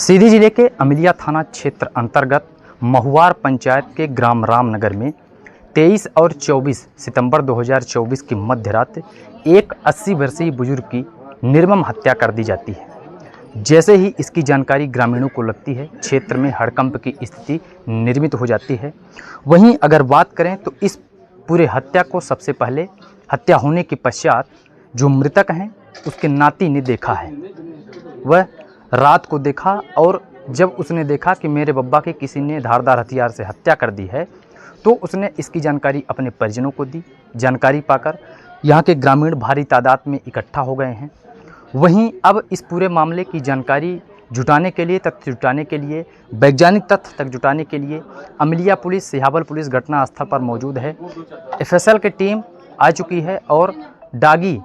सीधी जिले के अमिलिया थाना क्षेत्र अंतर्गत महुआर पंचायत के ग्राम रामनगर में 23 और 24 सितंबर 2024 की मध्य रात एक 80 वर्षीय बुजुर्ग की निर्मम हत्या कर दी जाती है। जैसे ही इसकी जानकारी ग्रामीणों को लगती है, क्षेत्र में हड़कंप की स्थिति निर्मित हो जाती है। वहीं अगर बात करें तो इस पूरे हत्या को सबसे पहले हत्या होने के पश्चात जो मृतक हैं उसके नाती ने देखा है। वह रात को देखा और जब उसने देखा कि मेरे बब्बा के किसी ने धारदार हथियार से हत्या कर दी है, तो उसने इसकी जानकारी अपने परिजनों को दी। जानकारी पाकर यहाँ के ग्रामीण भारी तादाद में इकट्ठा हो गए हैं। वहीं अब इस पूरे मामले की जानकारी जुटाने के लिए, तथ्य जुटाने के लिए, वैज्ञानिक तथ्य तक जुटाने के लिए अमिलिया पुलिस, सिहावल पुलिस घटना स्थल पर मौजूद है। एफएसएल की टीम आ चुकी है और डागी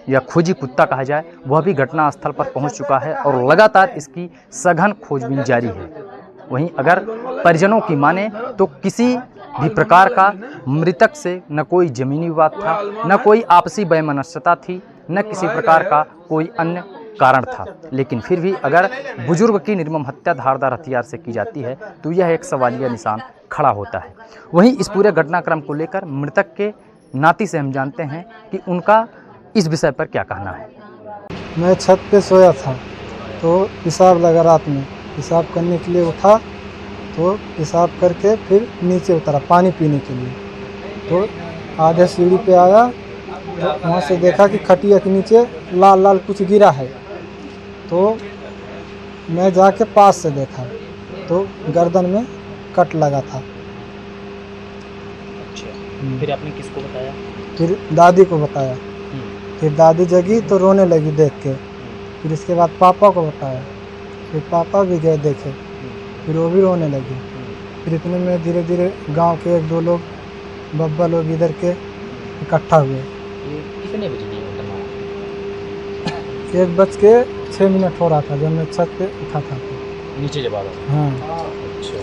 या खोजी कुत्ता कहा जाए वह भी घटना स्थल पर पहुंच चुका है और लगातार इसकी सघन खोजबीन जारी है। वहीं अगर परिजनों की माने तो किसी भी प्रकार का मृतक से न कोई जमीनी विवाद था, न कोई आपसी वैमनस्यता थी, न किसी प्रकार का कोई अन्य कारण था। लेकिन फिर भी अगर बुजुर्ग की निर्मम हत्या धारदार हथियार से की जाती है तो यह एक सवालिया निशान खड़ा होता है। वहीं इस पूरे घटनाक्रम को लेकर मृतक के नाती से हम जानते हैं कि उनका इस विषय पर क्या कहना है। मैं छत पे सोया था तो पेशाब लगा, रात में पेशाब करने के लिए उठा तो पेशाब करके फिर नीचे उतरा पानी पीने के लिए। तो आधे सीढ़ी पे आया तो वहाँ से देखा कि खटिया के नीचे लाल लाल कुछ गिरा है। तो मैं जाके पास से देखा तो गर्दन में कट लगा था। अच्छा, फिर आपने किसको बताया? फिर दादी को बताया। फिर दादी जगी तो रोने लगी देख के। फिर इसके बाद पापा को बताया। फिर पापा भी गए देखे, फिर वो भी रोने लगे। फिर इतने में धीरे धीरे गांव के एक दो लोग, बब्बा लोग इधर के इकट्ठा हुए। कितने बजे की घटना? 1:06 हो रहा था जब मैं छत पे उठा था नीचे जब आ रहा? हाँ। अच्छा,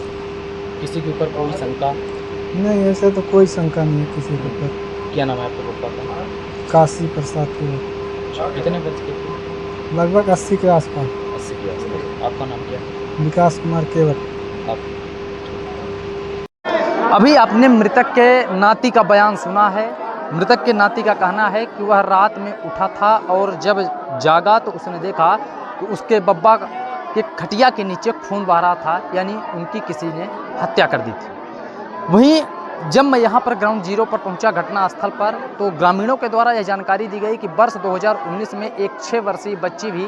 किसी के ऊपर कोई शंका? नहीं, ऐसे तो कोई शंका नहीं है किसी के ऊपर। क्या नाम है आपके पापा का? काशी प्रसाद के। कितने वर्ष के थे? लगभग 80 के आसपास। 80 के आसपास। आपका नाम क्या है? विकास कुमार केवट। आप अभी आपने मृतक के नाती का बयान सुना है। मृतक के नाती का कहना है कि वह रात में उठा था और जब जागा तो उसने देखा कि उसके बब्बा के खटिया के नीचे खून बह रहा था, यानी उनकी किसी ने हत्या कर दी थी। वहीं जब मैं यहाँ पर ग्राउंड जीरो पर पहुँचा घटना स्थल पर, तो ग्रामीणों के द्वारा यह जानकारी दी गई कि वर्ष 2019 में एक 6 वर्षीय बच्ची भी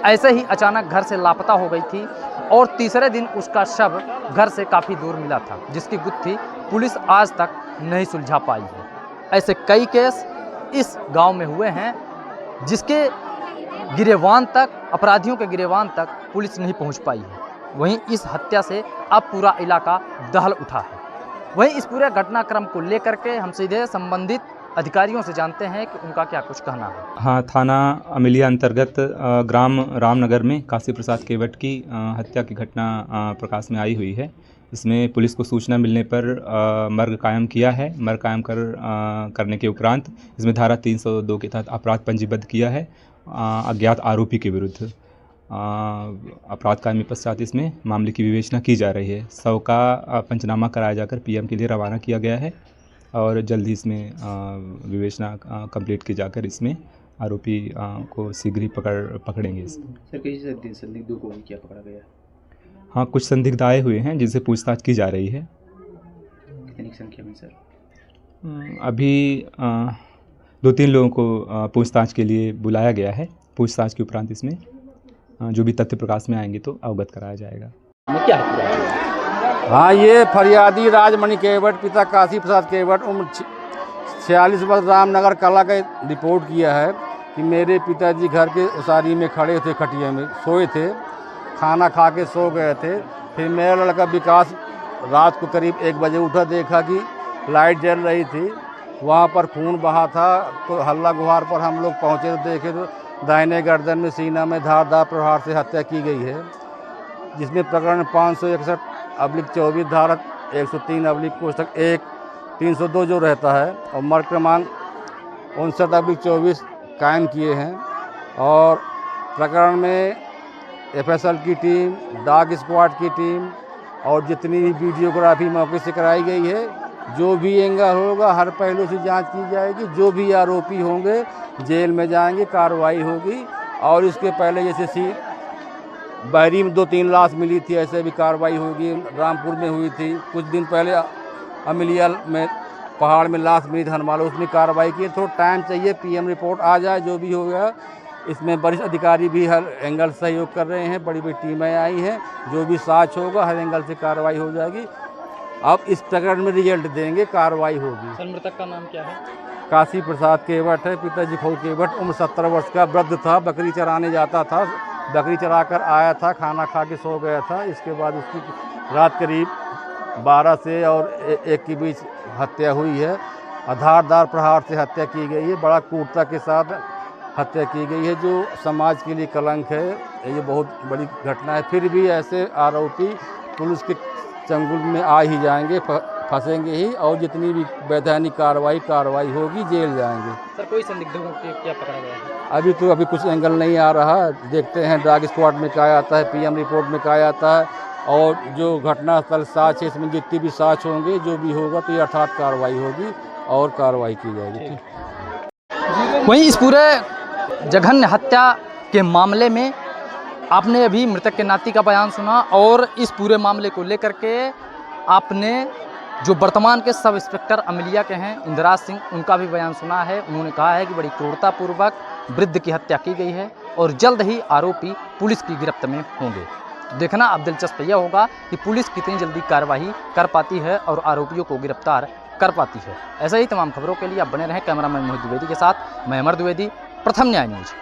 ऐसे ही अचानक घर से लापता हो गई थी और तीसरे दिन उसका शव घर से काफ़ी दूर मिला था, जिसकी गुत्थी पुलिस आज तक नहीं सुलझा पाई है। ऐसे कई केस इस गांव में हुए हैं जिसके गिरेबान तक, अपराधियों के गिरेबान तक पुलिस नहीं पहुंच पाई है। वहीं इस हत्या से अब पूरा इलाका दहल उठा है। वहीं इस पूरे घटनाक्रम को लेकर के हम सीधे संबंधित अधिकारियों से जानते हैं कि उनका क्या कुछ कहना है। हाँ, थाना अमिलिया अंतर्गत ग्राम रामनगर में काशी प्रसाद केवट की हत्या की घटना प्रकाश में आई हुई है। इसमें पुलिस को सूचना मिलने पर मर्ग कायम किया है। मर्ग कायम करने के उपरांत इसमें धारा 302 के तहत अपराध पंजीबद्ध किया है अज्ञात आरोपी के विरुद्ध। अपराध कायम पश्चात इसमें मामले की विवेचना की जा रही है। शव का पंचनामा कराया जाकर पीएम के लिए रवाना किया गया है और जल्द ही इसमें विवेचना कंप्लीट की जाकर इसमें आरोपी को शीघ्र ही पकड़ेंगे। सर, किसी संदिग्धों को क्या पकड़ा गया? हाँ, कुछ संदिग्ध आए हुए हैं जिनसे पूछताछ की जा रही है। कितनी संख्या में सर? अभी 2-3 लोगों को पूछताछ के लिए बुलाया गया है। पूछताछ के उपरांत इसमें जो भी तथ्य प्रकाश में आएंगे तो अवगत कराया जाएगा। क्या है? हाँ, ये फरियादी राजमणि केवट पिता काशी प्रसाद केवट उम्र 46 वर्ष रामनगर कला का रिपोर्ट किया है कि मेरे पिताजी घर के उसारी में खड़े थे, खटिया में सोए थे, खाना खा के सो गए थे। फिर मेरा लड़का विकास रात को करीब 1 बजे उठा, देखा कि लाइट जल रही थी, वहाँ पर खून बहा था। तो हल्ला गुहार पर हम लोग पहुँचे तो देखे तो दाहिने गर्दन में, सीना में धारदार प्रहार से हत्या की गई है, जिसमें प्रकरण 561/24 धारा 103/1 302 जो रहता है और मर्ग क्रमांक 59/24 कायम किए हैं। और प्रकरण में एफएसएल की टीम, डॉग स्क्वाड की टीम और जितनी भी वीडियोग्राफी मौके से कराई गई है। जो भी एंगल होगा हर पहलू से जांच की जाएगी। जो भी आरोपी होंगे जेल में जाएंगे, कार्रवाई होगी। और इसके पहले जैसे बहरी में 2-3 लाश मिली थी, ऐसे भी कार्रवाई होगी। रामपुर में हुई थी, कुछ दिन पहले अमिलिया में पहाड़ में लाश मिली थी हनमालो, उसमें कार्रवाई की। थोड़ा टाइम चाहिए, पीएम रिपोर्ट आ जाए जो भी हो गया। इसमें वरिष्ठ अधिकारी भी हर एंगल से सहयोग कर रहे हैं, बड़ी बड़ी टीमें आई हैं। जो भी साक्ष्य होगा हर एंगल से कार्रवाई हो जाएगी। अब इस प्रकरण में रिजल्ट देंगे, कार्रवाई होगी। सर मृतक का नाम क्या है? काशी प्रसाद केवट है, पिताजी खोल केवट, उम्र 70 वर्ष का, वृद्ध था, बकरी चराने जाता था, बकरी चराकर आया था, खाना खा के सो गया था। इसके बाद उसकी रात करीब 12 से और 1 के बीच हत्या हुई है। आधारदार प्रहार से हत्या की गई है, बड़ा क्रूरता के साथ हत्या की गई है, जो समाज के लिए कलंक है। ये बहुत बड़ी घटना है। फिर भी ऐसे आरोपी पुलिस के चंगुल में आ ही जाएंगे, फंसेंगे ही, और जितनी भी वैधानिक कार्रवाई होगी, जेल जाएंगे। सर कोई संदिग्धों को क्या पकड़ा गया है? अभी कुछ एंगल नहीं आ रहा, देखते हैं डॉग स्क्वाड में क्या आता है, पीएम रिपोर्ट में क्या आता है, और जो घटना स्थल साक्ष्य इसमें जितनी भी साक्ष्य होंगे, जो भी होगा तो ये अर्थात कार्रवाई होगी और कार्रवाई की जाएगी। वहीं इस पूरे जघन्य हत्या के मामले में आपने अभी मृतक के नाती का बयान सुना, और इस पूरे मामले को लेकर के आपने जो वर्तमान के सब इंस्पेक्टर अमिलिया के हैं इंदिराज सिंह, उनका भी बयान सुना है। उन्होंने कहा है कि बड़ी क्रूरतापूर्वक वृद्ध की हत्या की गई है और जल्द ही आरोपी पुलिस की गिरफ्त में होंगे। तो देखना अब दिलचस्प यह होगा कि पुलिस कितनी जल्दी कार्रवाई कर पाती है और आरोपियों को गिरफ्तार कर पाती है। ऐसे ही तमाम खबरों के लिए आप बने रहें कैमरामैन मोहित द्विवेदी के साथ। मैं अमर द्विवेदी, प्रथम न्याय न्यूज।